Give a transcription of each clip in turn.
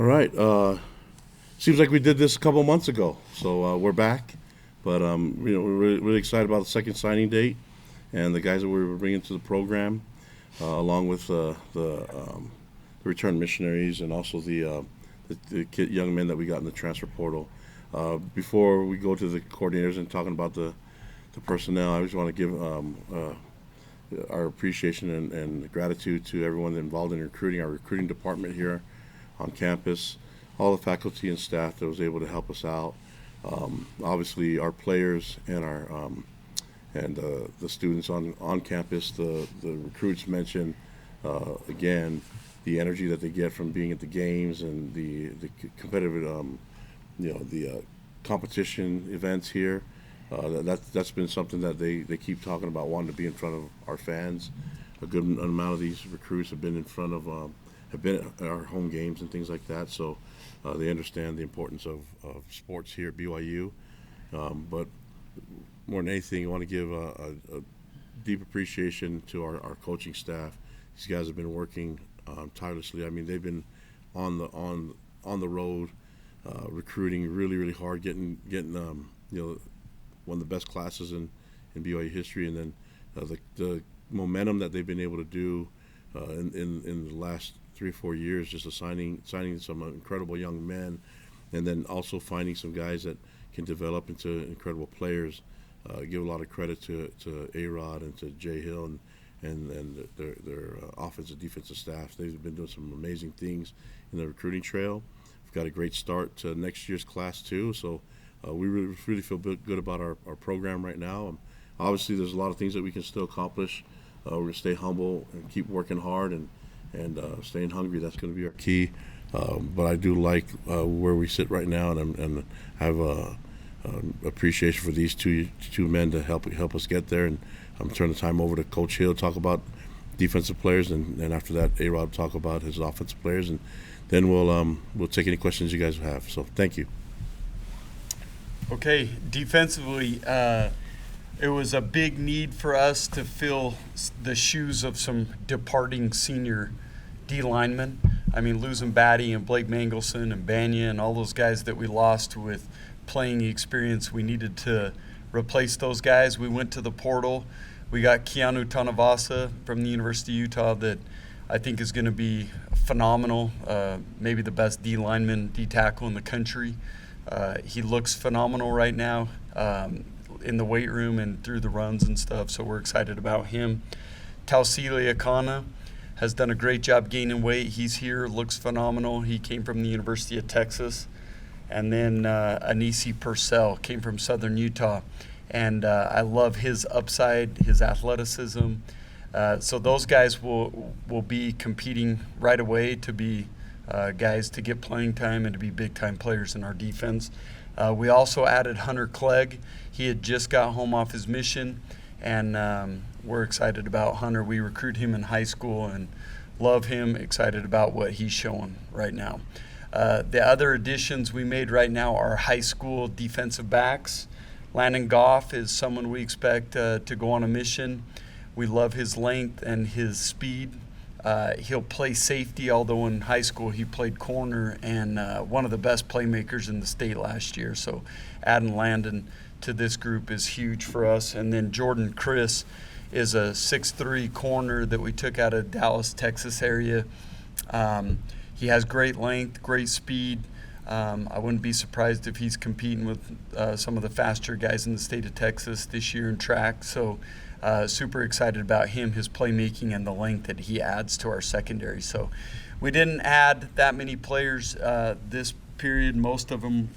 All right. Seems like we did this a couple months ago, so we're back. But we're really excited about the second signing date and the guys that we're bringing to the program, along with the return missionaries and also the young men that we got in the transfer portal. Before we go to the coordinators and talking about the personnel, I just want to give our appreciation and gratitude to everyone involved in recruiting, our recruiting department here on campus, all the faculty and staff that was able to help us out. Obviously, our players and the students on campus, the recruits mentioned again the energy that they get from being at the games and the competitive, the competition events here. That's been something that they keep talking about, wanting to be in front of our fans. A good amount of these recruits have been in front of, have been at our home games and things like that. So they understand the importance of sports here at BYU. But more than anything, I want to give a deep appreciation to our coaching staff. These guys have been working tirelessly. I mean, they've been on the road, recruiting really hard, getting one of the best classes in BYU history, and then the momentum that they've been able to do in the last 3 or 4 years, just signing some incredible young men, and then also finding some guys that can develop into incredible players. Give a lot of credit to A-Rod and to Jay Hill and their offensive, defensive staff. They've been doing some amazing things in the recruiting trail. We've got a great start to next year's class too, so we really feel good about our program right now. Obviously, there's a lot of things that we can still accomplish. We're going to stay humble and keep working hard and staying hungry. That's going to be our key. But I do like where we sit right now, and have appreciation for these two men to help us get there. And I'm turning the time over to Coach Hill to talk about defensive players, and after that, A-Rod will talk about his offensive players, and then we'll take any questions you guys have. So thank you. Okay, defensively, it was a big need for us to fill the shoes of some departing senior D linemen. I mean, losing Batty and Blake Mangelson and Banya and all those guys that we lost with playing experience, we needed to replace those guys. We went to the portal. We got Keanu Tanavasa from the University of Utah that I think is going to be phenomenal, maybe the best D lineman, D tackle in the country. He looks phenomenal right now in the weight room and through the runs and stuff, so we're excited about him. Tausili Akana has done a great job gaining weight. He's here, looks phenomenal. He came from the University of Texas. And then Anisi Purcell came from Southern Utah. And I love his upside, his athleticism. So those guys will be competing right away to be guys to get playing time and to be big-time players in our defense. We also added Hunter Clegg. He had just got home off his mission, and we're excited about Hunter. We recruited him in high school and love him, excited about what he's showing right now. The other additions we made right now are high school defensive backs. Landon Goff is someone we expect to go on a mission. We love his length and his speed. He'll play safety, although in high school he played corner, and one of the best playmakers in the state last year. So adding Landon to this group is huge for us. And then Jordan Chris is a 6'3" corner that we took out of Dallas, Texas area. He has great length, great speed. I wouldn't be surprised if he's competing with some of the faster guys in the state of Texas this year in track. So super excited about him, his playmaking, and the length that he adds to our secondary. So we didn't add that many players this period. Most of them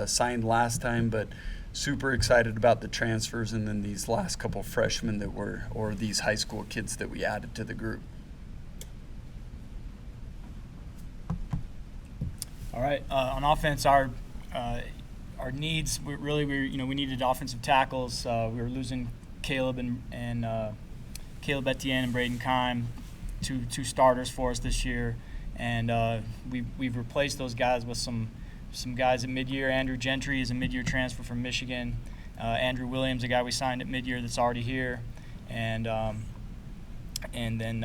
signed last time, but super excited about the transfers and then these last couple freshmen or these high school kids that we added to the group. All right. On offense, our needs we needed offensive tackles. We were losing Caleb and Caleb Etienne and Braden Kime, two starters for us this year, and we've replaced those guys with some guys at midyear. Andrew Gentry is a midyear transfer from Michigan. Andrew Williams, a guy we signed at midyear that's already here, and then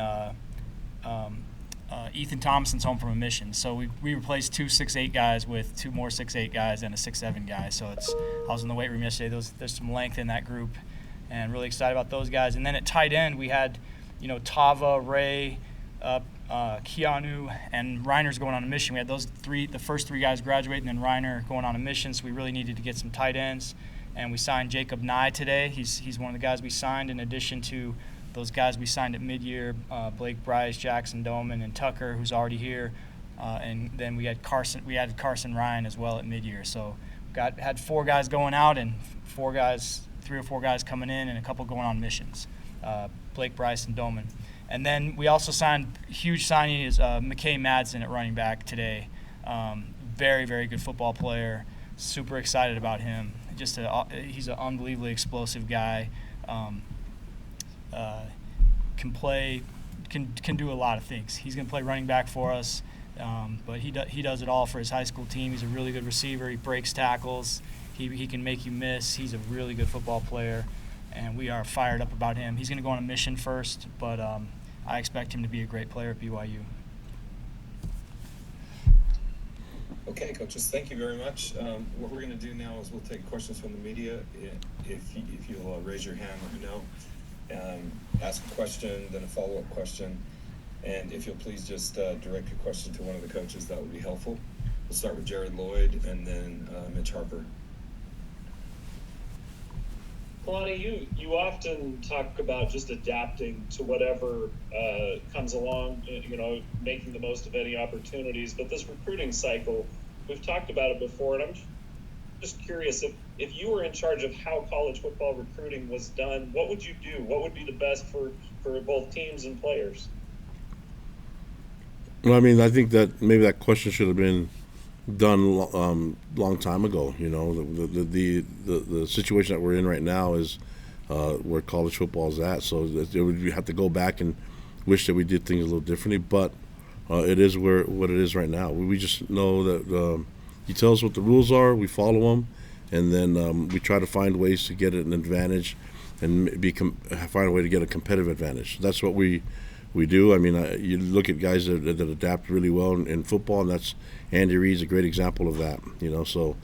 Ethan Thompson's home from a mission, so we replaced 2 6'8" guys with 2 more 6'8" guys and a 6'7" guy. So I was in the weight room yesterday. There's some length in that group, and really excited about those guys. And then at tight end, we had, Tava, Ray, Keanu, and Reiner's going on a mission. We had the first 3 guys graduate, and then Reiner going on a mission. So we really needed to get some tight ends, and we signed Jacob Nye today. He's one of the guys we signed in addition to those guys we signed at mid-year, Blake Bryce, Jackson Doman, and Tucker, who's already here, and then we added Carson Ryan as well at mid-year. So had 4 guys going out and 3 or 4 guys coming in, and a couple going on missions, Blake Bryce and Doman. And then we also signed, huge signing is McKay Madsen at running back today. Very, very good football player. Super excited about him. He's an unbelievably explosive guy. Can play, can do a lot of things. He's going to play running back for us, but he does it all for his high school team. He's a really good receiver. He breaks tackles. He can make you miss. He's a really good football player, and we are fired up about him. He's going to go on a mission first, but I expect him to be a great player at BYU. Okay, coaches, thank you very much. What we're going to do now is we'll take questions from the media. If you'll raise your hand, let me know. Ask a question, then a follow-up question, and if you'll please just direct your question to one of the coaches, that would be helpful. We'll start with Jared Lloyd and then Mitch Harper. Kalani, you often talk about just adapting to whatever comes along, making the most of any opportunities, but this recruiting cycle, we've talked about it before, and I'm just curious, if you were in charge of how college football recruiting was done, what would you do? What would be the best for both teams and players? Well, I mean, I think that maybe that question should have been done long time ago. The situation that we're in right now is where college football is at. So we have to go back and wish that we did things a little differently. But it is what it is right now. We just know that he tells us what the rules are, we follow them, and then we try to find ways to get an advantage and find a way to get a competitive advantage. That's what we do. I mean, you look at guys that adapt really well in football, and that's Andy Reid's a great example of that. So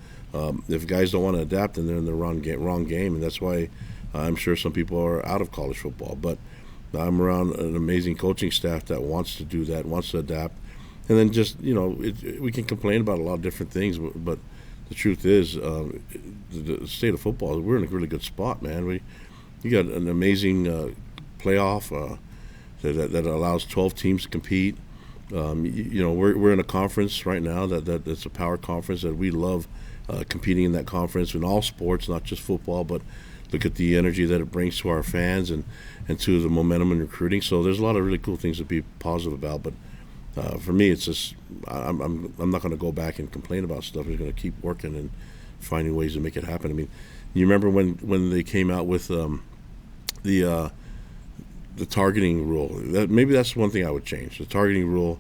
if guys don't want to adapt, then they're in the wrong game, and that's why I'm sure some people are out of college football. But I'm around an amazing coaching staff that wants to do that, wants to adapt. And then just, we can complain about a lot of different things, but the truth is, the state of football, we're in a really good spot, man. You got an amazing playoff that allows 12 teams to compete. We're in a conference right now that's a power conference that we love competing in that conference in all sports, not just football, but look at the energy that it brings to our fans and to the momentum in recruiting. So there's a lot of really cool things to be positive about, but for me, it's just I'm not going to go back and complain about stuff. We're going to keep working and finding ways to make it happen. I mean, you remember when they came out with the targeting rule? Maybe that's one thing I would change. The targeting rule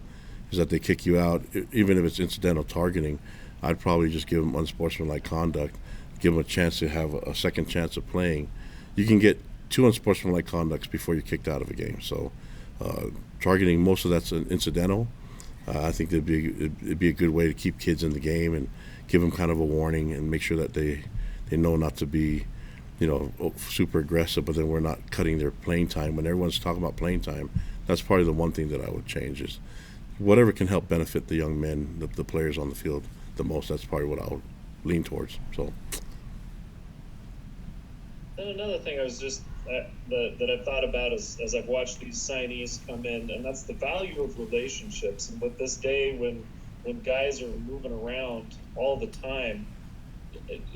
is that they kick you out, even if it's incidental targeting. I'd probably just give them unsportsmanlike conduct, give them a chance to have a second chance of playing. You can get 2 unsportsmanlike conducts before you're kicked out of a game. So targeting, most of that's incidental. I think it'd be a good way to keep kids in the game and give them kind of a warning and make sure that they know not to be, super aggressive, but then we're not cutting their playing time. When everyone's talking about playing time, that's probably the one thing that I would change is whatever can help benefit the young men, the players on the field the most. That's probably what I would lean towards. So. And another thing I was just that I've thought about as I've watched these signees come in, and that's the value of relationships. And with this day when guys are moving around all the time,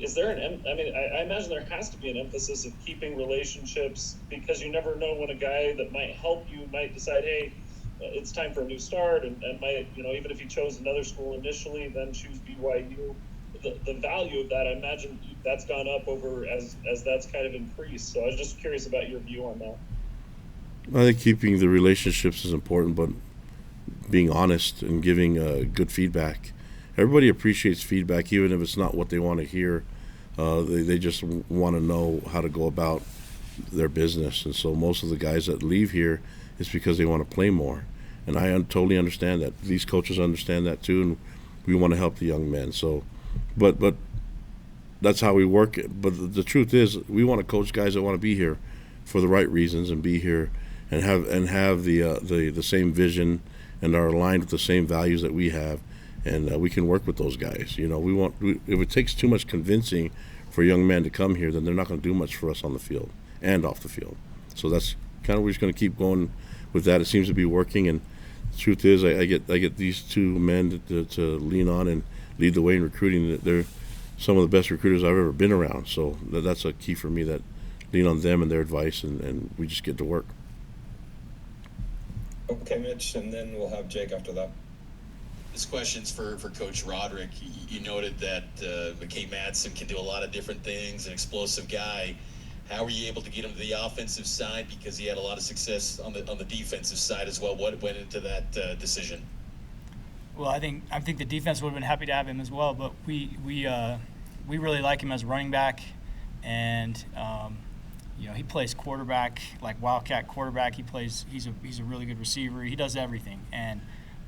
is there I imagine there has to be an emphasis of keeping relationships, because you never know when a guy that might help you might decide, hey, it's time for a new start, and might, even if he chose another school initially, then choose BYU. The value of that, I imagine that's gone up over as that's kind of increased. So I was just curious about your view on that. I think keeping the relationships is important, but being honest and giving good feedback. Everybody appreciates feedback, even if it's not what they want to hear. They just want to know how to go about their business. And so most of the guys that leave here is because they want to play more. and I totally understand that. These coaches understand that too, and we want to help the young men. So, but that's how we work it. But the truth is, we want to coach guys that want to be here for the right reasons and be here and have the same vision and are aligned with the same values that we have, and we can work with those guys. If it takes too much convincing for young men to come here, then they're not going to do much for us on the field and off the field. So that's kind of, we're just going to keep going with that. It seems to be working, and the truth is, I get these two men to lean on and lead the way in recruiting. They're some of the best recruiters I've ever been around. So that's a key for me, that lean on them and their advice, and we just get to work. Okay, Mitch, and then we'll have Jake after that. This question's for Coach Roderick. You noted that McKay Madsen can do a lot of different things, an explosive guy. How were you able to get him to the offensive side? Because he had a lot of success on the defensive side as well. What went into that decision? Well, I think the defense would have been happy to have him as well, but we really like him as a running back, and he plays quarterback, like wildcat quarterback. He's a really good receiver. He does everything,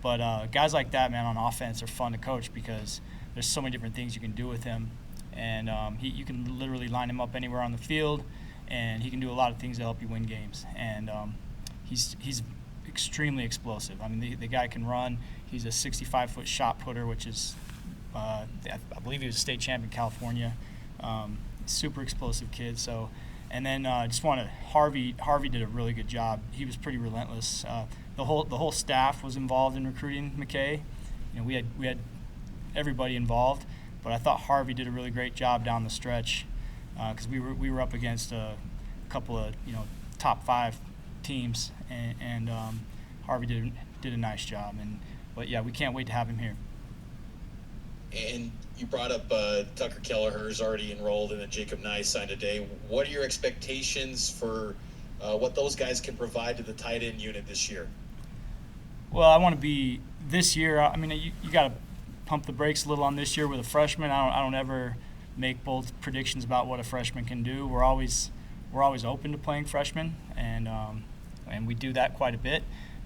but guys like that, man, on offense are fun to coach because there's so many different things you can do with him, and you can literally line him up anywhere on the field, and he can do a lot of things to help you win games, and he's extremely explosive. I mean, the guy can run. He's a 65-foot shot putter, which is, I believe he was a state champ in California. Super explosive kid. So, and then Harvey did a really good job. He was pretty relentless. The whole staff was involved in recruiting McKay. We had everybody involved, but I thought Harvey did a really great job down the stretch because we were up against a couple of top 5 teams, and Harvey did a nice job. But yeah, we can't wait to have him here. And you brought up Tucker Kelleher's already enrolled, and then Jacob Nye signed today. What are your expectations for what those guys can provide to the tight end unit this year? Well, I want to be this year. I mean, you got to pump the brakes a little on this year with a freshman. I don't ever make bold predictions about what a freshman can do. We're always open to playing freshmen, and we do that quite a bit.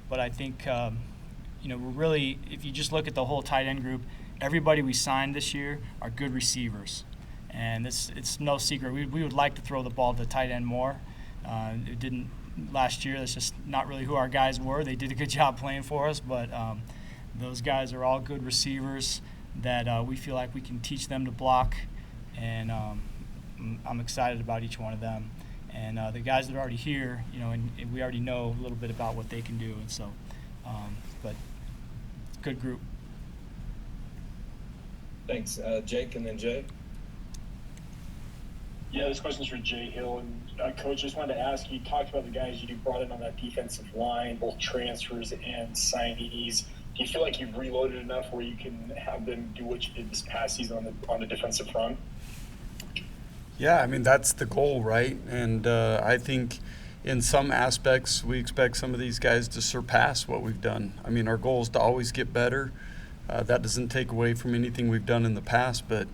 But I think we're really, if you just look at the whole tight end group, everybody we signed this year are good receivers, and it's no secret. We would like to throw the ball to the tight end more. It didn't last year. That's just not really who our guys were. They did a good job playing for us, but those guys are all good receivers that we feel like we can teach them to block, and I'm excited about each one of them. And the guys that are already here, and we already know a little bit about what they can do, and so, but good group. Thanks. Jake, and then Jay. Yeah, this question's for Jay Hill. And Coach, just wanted to ask, you talked about the guys you brought in on that defensive line, both transfers and signees. Do you feel like you've reloaded enough where you can have them do what you did this past season on the defensive front? Yeah, I mean, that's the goal, right? And I think in some aspects we expect some of these guys to surpass what we've done. I mean, our goal is to always get better. That doesn't take away from anything we've done in the past, but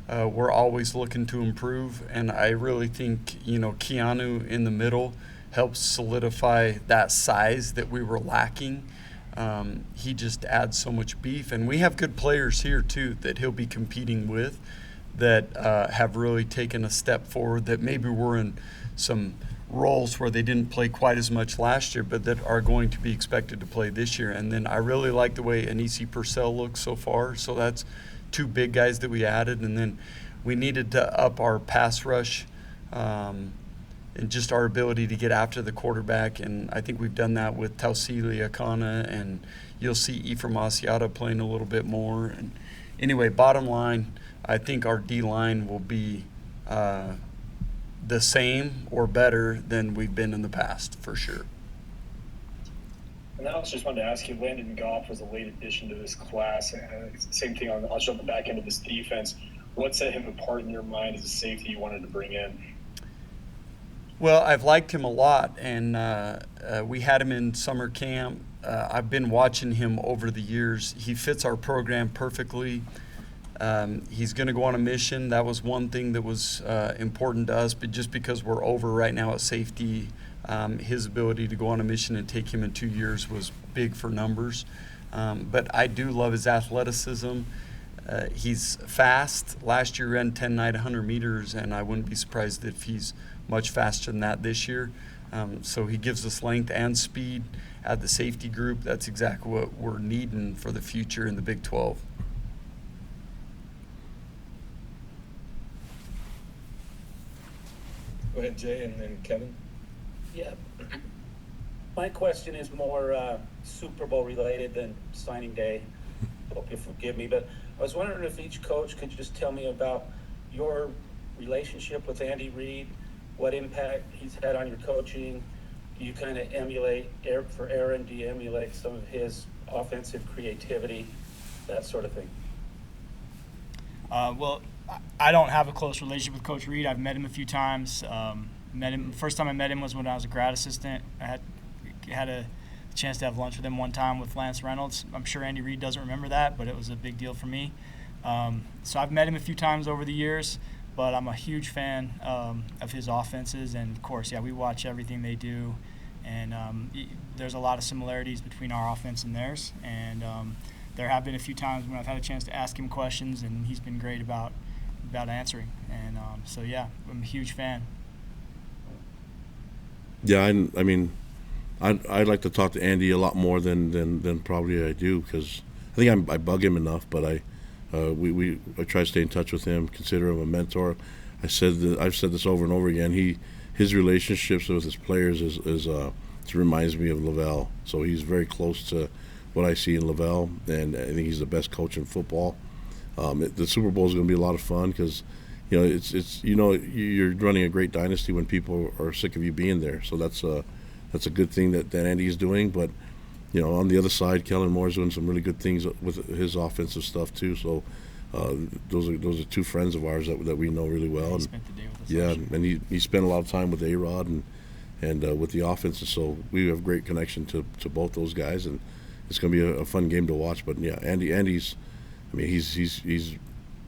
we're always looking to improve. And I really think, Keanu in the middle helps solidify that size that we were lacking. He just adds so much beef. And we have good players here, too, that he'll be competing with that have really taken a step forward, that maybe were in some roles where they didn't play quite as much last year, but that are going to be expected to play this year. And then I really like the way Anisi Purcell looks so far. So that's 2 big guys that we added. And then we needed to up our pass rush and just our ability to get after the quarterback. And I think we've done that with Tausili Akana, and you'll see Ephraim Asiata playing a little bit more. And anyway, bottom line, I think our D-line will be the same or better than we've been in the past, for sure. And I also just wanted to ask you, Landon Goff was a late addition to this class. Same thing on the back end of this defense. What set him apart in your mind as a safety you wanted to bring in? Well, I've liked him a lot, and we had him in summer camp. I've been watching him over the years. He fits our program perfectly. He's going to go on a mission. That was one thing that was important to us, but just because we're over right now at safety, his ability to go on a mission and take him in 2 years was big for numbers. But I do love his athleticism. He's fast. Last year ran 10 night 100 meters, and I wouldn't be surprised if he's much faster than that this year. So he gives us length and speed at the safety group. That's exactly what we're needing for the future in the Big 12. Go ahead, Jay, and then Kevin. Yeah. My question is more Super Bowl related than signing day. Hope you forgive me, but I was wondering if each coach could just tell me about your relationship with Andy Reid, what impact he's had on your coaching. Do you kind of emulate, for Aaron, do you emulate some of his offensive creativity, that sort of thing? Well, I don't have a close relationship with Coach Reid. I've met him a few times. First time I met him was when I was a grad assistant. I had a chance to have lunch with him one time with Lance Reynolds. I'm sure Andy Reid doesn't remember that, but it was a big deal for me. So I've met him a few times over the years, but I'm a huge fan of his offenses. And, of course, we watch everything they do. And there's a lot of similarities between our offense and theirs. And there have been a few times when I've had a chance to ask him questions, and he's been great about answering. And I'm a huge fan. Yeah, I mean, I'd like to talk to Andy a lot more than probably I do, because I think I bug him enough. But I try to stay in touch with him, consider him a mentor. I've said this over and over again. His relationships with his players it reminds me of Lavelle. So he's very close to what I see in Lavelle, and I think he's the best coach in football. The Super Bowl is going to be a lot of fun because, you're running a great dynasty when people are sick of you being there. So that's a good thing that Andy's doing. But on the other side, Kellen Moore's doing some really good things with his offensive stuff too. So those are two friends of ours that we know really well. He spent the day with us. Yeah, and he spent a lot of time with Aaron and with the offenses. So we have great connection to both those guys, and it's going to be a fun game to watch. But yeah, Andy's, I mean, he's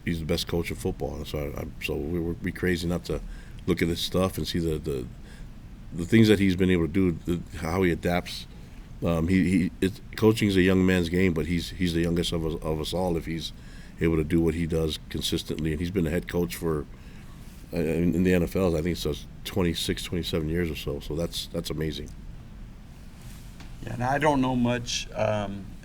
the best coach of football. So we'd be crazy not to look at his stuff and see the things that he's been able to do, how he adapts. Coaching is a young man's game, but he's the youngest of us all if he's able to do what he does consistently. And he's been a head coach for in the NFL. I think it's 26, 27 years or so. So that's amazing. Yeah, and I don't know much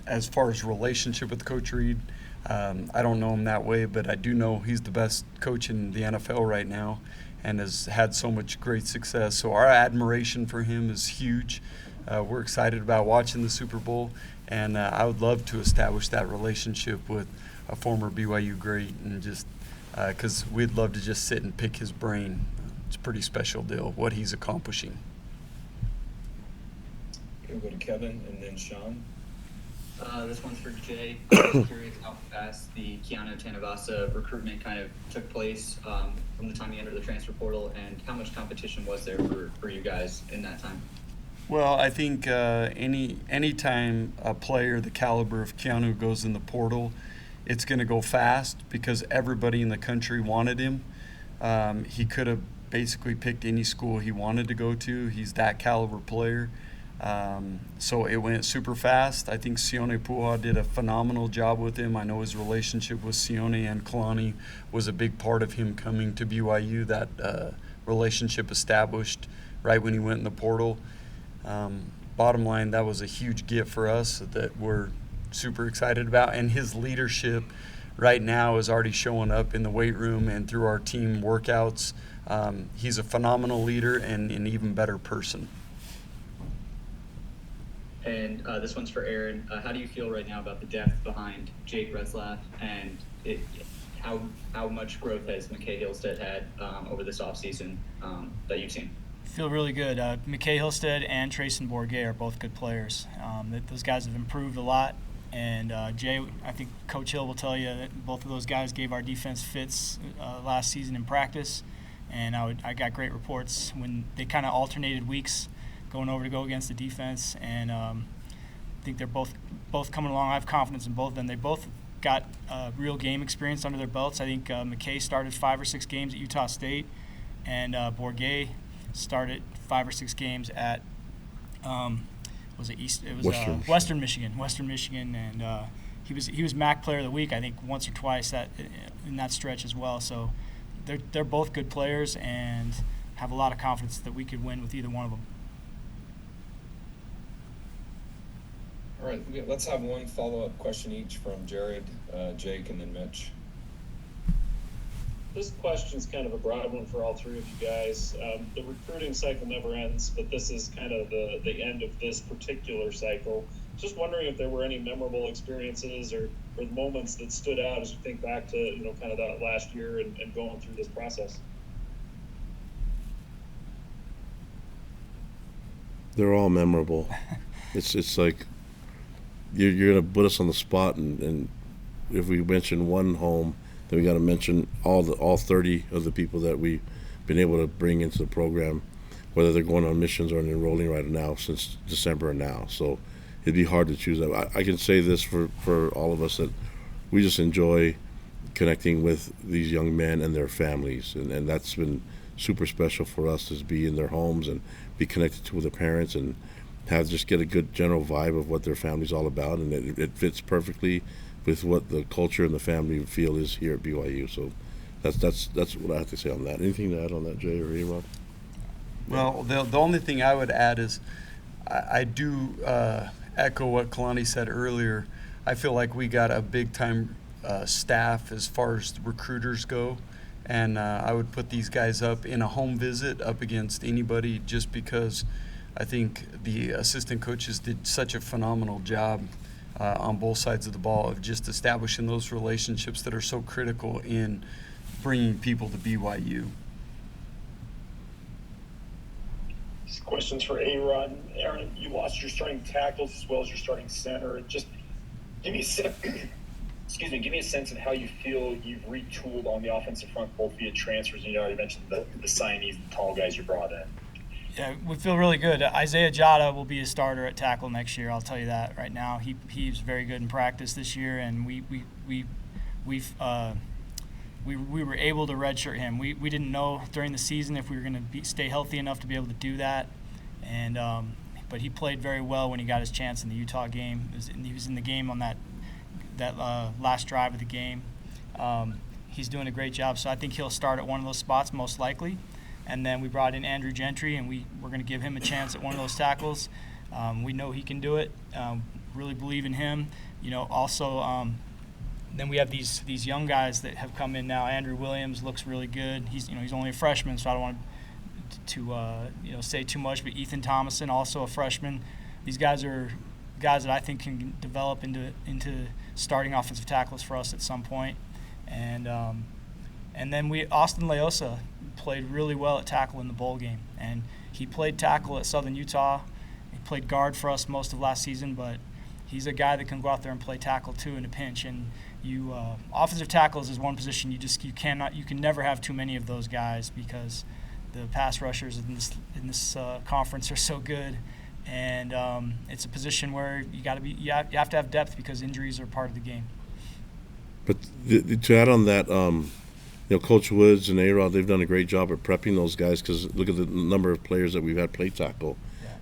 as far as relationship with Coach Reid. I don't know him that way, but I do know he's the best coach in the NFL right now and has had so much great success. So our admiration for him is huge. We're excited about watching the Super Bowl, and I would love to establish that relationship with a former BYU great, and just because we'd love to just sit and pick his brain. It's a pretty special deal, what he's accomplishing. We'll go to Kevin and then Sean. This one's for Jay. I'm curious how fast the Keanu Tanavasa recruitment kind of took place from the time you entered the transfer portal, and how much competition was there for you guys in that time? Well, I think any time a player the caliber of Keanu goes in the portal, it's going to go fast because everybody in the country wanted him. He could have basically picked any school he wanted to go to. He's that caliber player. So it went super fast. I think Sione Puha did a phenomenal job with him. I know his relationship with Sione and Kalani was a big part of him coming to BYU. That relationship established right when he went in the portal. Bottom line, that was a huge gift for us that we're super excited about. And his leadership right now is already showing up in the weight room and through our team workouts. He's a phenomenal leader and an even better person. And this one's for Aaron. How do you feel right now about the depth behind Jake Retzlaff, and how much growth has McKay Hillstead had over this offseason that you've seen? Feel really good. McKay Hillstead and Trayson Bourget are both good players. Those guys have improved a lot. And Jay, I think Coach Hill will tell you that both of those guys gave our defense fits last season in practice. And I got great reports when they kind of alternated weeks going over to go against the defense. And I think they're both coming along. I have confidence in both of them. They both got real game experience under their belts. I think McKay started 5 or 6 games at Utah State, and Bourget started 5 or 6 games at was it East? It was Western Western Michigan, and he was MAC Player of the Week, I think, once or twice in that stretch as well. So they're both good players and have a lot of confidence that we could win with either one of them. All right, let's have one follow-up question each from Jared, Jake, and then Mitch. This question's kind of a broad one for all three of you guys. The recruiting cycle never ends, but this is kind of the end of this particular cycle. Just wondering if there were any memorable experiences or moments that stood out as you think back to, kind of that last year and going through this process. They're all memorable. It's like you're gonna put us on the spot, and if we mention one home, then we got to mention all 30 of the people that we've been able to bring into the program, whether they're going on missions or enrolling right now since December and now. So it'd be hard to choose that. I can say this for all of us, that we just enjoy connecting with these young men and their families, and that's been super special for us, to be in their homes and be connected to their parents and get a good general vibe of what their family's all about, and it fits perfectly with what the culture and the family feel is here at BYU. So that's what I have to say on that. Anything to add on that, Jay or A-Rob? Well, the only thing I would add is I do echo what Kalani said earlier. I feel like we got a big-time staff as far as the recruiters go, and I would put these guys up in a home visit up against anybody, just because I think the assistant coaches did such a phenomenal job on both sides of the ball of just establishing those relationships that are so critical in bringing people to BYU. These questions for A-Rod. Aaron, you lost your starting tackles as well as your starting center. Just give me a sense of how you feel you've retooled on the offensive front, both via transfers, and you already mentioned the signees, the tall guys you brought in. Yeah, we feel really good. Isaiah Jada will be a starter at tackle next year. I'll tell you that right now. He's very good in practice this year, and we were able to redshirt him. We didn't know during the season if we were going to stay healthy enough to be able to do that, and but he played very well when he got his chance in the Utah game. He was in the game on that last drive of the game. He's doing a great job, so I think he'll start at one of those spots most likely. And then we brought in Andrew Gentry, and we're going to give him a chance at one of those tackles. We know he can do it. Really believe in him. Also, then we have these young guys that have come in now. Andrew Williams looks really good. He's only a freshman, so I don't want to say too much. But Ethan Thomason, also a freshman. These guys are guys that I think can develop into starting offensive tackles for us at some point. And then Austin Leosa played really well at tackle in the bowl game, and he played tackle at Southern Utah. He played guard for us most of last season, but he's a guy that can go out there and play tackle too in a pinch. And offensive tackles is one position you can never have too many of those guys, because the pass rushers in this conference are so good, and it's a position where you have to have depth, because injuries are part of the game. But to add on that, Coach Woods and A-Rod, they've done a great job at prepping those guys, because look at the number of players that we've had play tackle.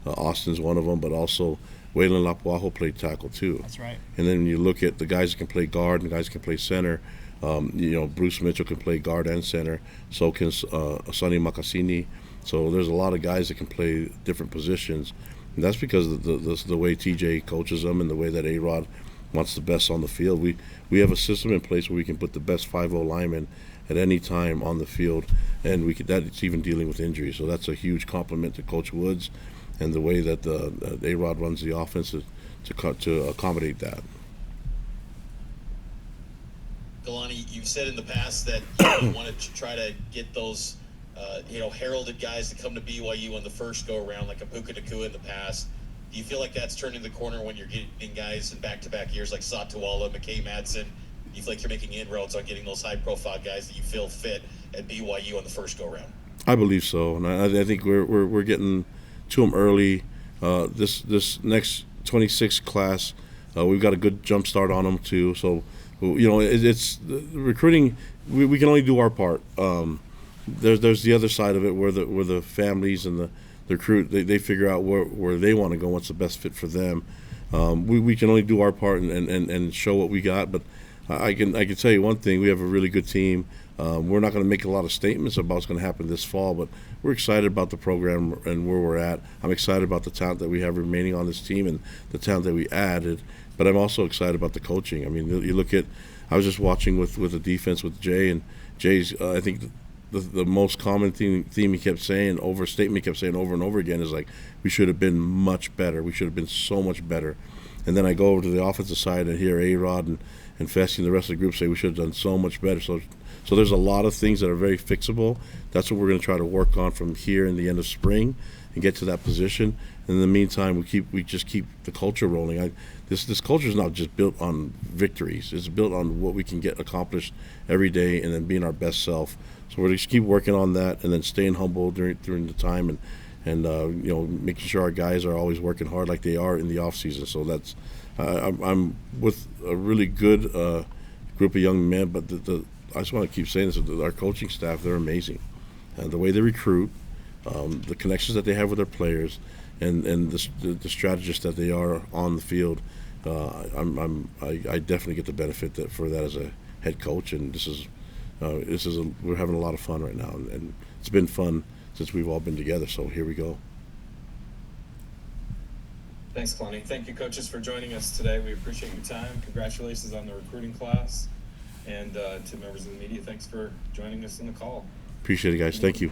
Yeah. Austin's one of them, but also Waylon Lapuaho played tackle too. That's right. And then when you look at the guys that can play guard and the guys that can play center, Bruce Mitchell can play guard and center, so can Sonny Makasini. So there's a lot of guys that can play different positions. And that's because of the way TJ coaches them and the way that A-Rod wants the best on the field. We have a system in place where we can put the best 5-0 linemen at any time on the field, and that's even dealing with injuries. So that's a huge compliment to Coach Woods and the way that A-Rod runs the offense to accommodate that. Kalani, you've said in the past that you wanted to try to get those heralded guys to come to BYU on the first go-around, like a Puka Nakua in the past. Do you feel like that's turning the corner when you're getting guys in back-to-back years like Satawala, McKay Madsen? Do you feel like you're making inroads on getting those high-profile guys that you feel fit at BYU on the first go-round? I believe so, and I think we're getting to them early. This next 26 class, we've got a good jump start on them too. So, it's recruiting. We can only do our part. There's the other side of it where the families and the recruit, they figure out where they want to go, what's the best fit for them. We can only do our part and show what we got, but I can tell you one thing: we have a really good team. We're not going to make a lot of statements about what's going to happen this fall, but we're excited about the program and where we're at. I'm excited about the talent that we have remaining on this team and the talent that we added, but I'm also excited about the coaching. I mean, you look at, I was just watching with the defense with Jay, and Jay's, I think the most common theme he kept saying, statement he kept saying over and over again is like, we should have been much better. We should have been so much better. And then I go over to the offensive side and hear A-Rod and Fessy and the rest of the group say we should have done so much better. So there's a lot of things that are very fixable. That's what we're going to try to work on from here in the end of spring and get to that position. And in the meantime, we just keep the culture rolling. This culture is not just built on victories. It's built on what we can get accomplished every day and then being our best self. So we're going to just keep working on that and then staying humble during the time and making sure our guys are always working hard like they are in the off season. So that's I'm with a really good group of young men, but I just want to keep saying this: our coaching staff, they're amazing, and the way they recruit, the connections that they have with their players, and the strategists that they are on the field. I definitely get the benefit for that as a head coach, and we're having a lot of fun right now, and it's been fun since we've all been together. So here we go. Thanks, Kalani. Thank you, coaches, for joining us today. We appreciate your time. Congratulations on the recruiting class. And to members of the media, thanks for joining us in the call. Appreciate it, guys. Thank you.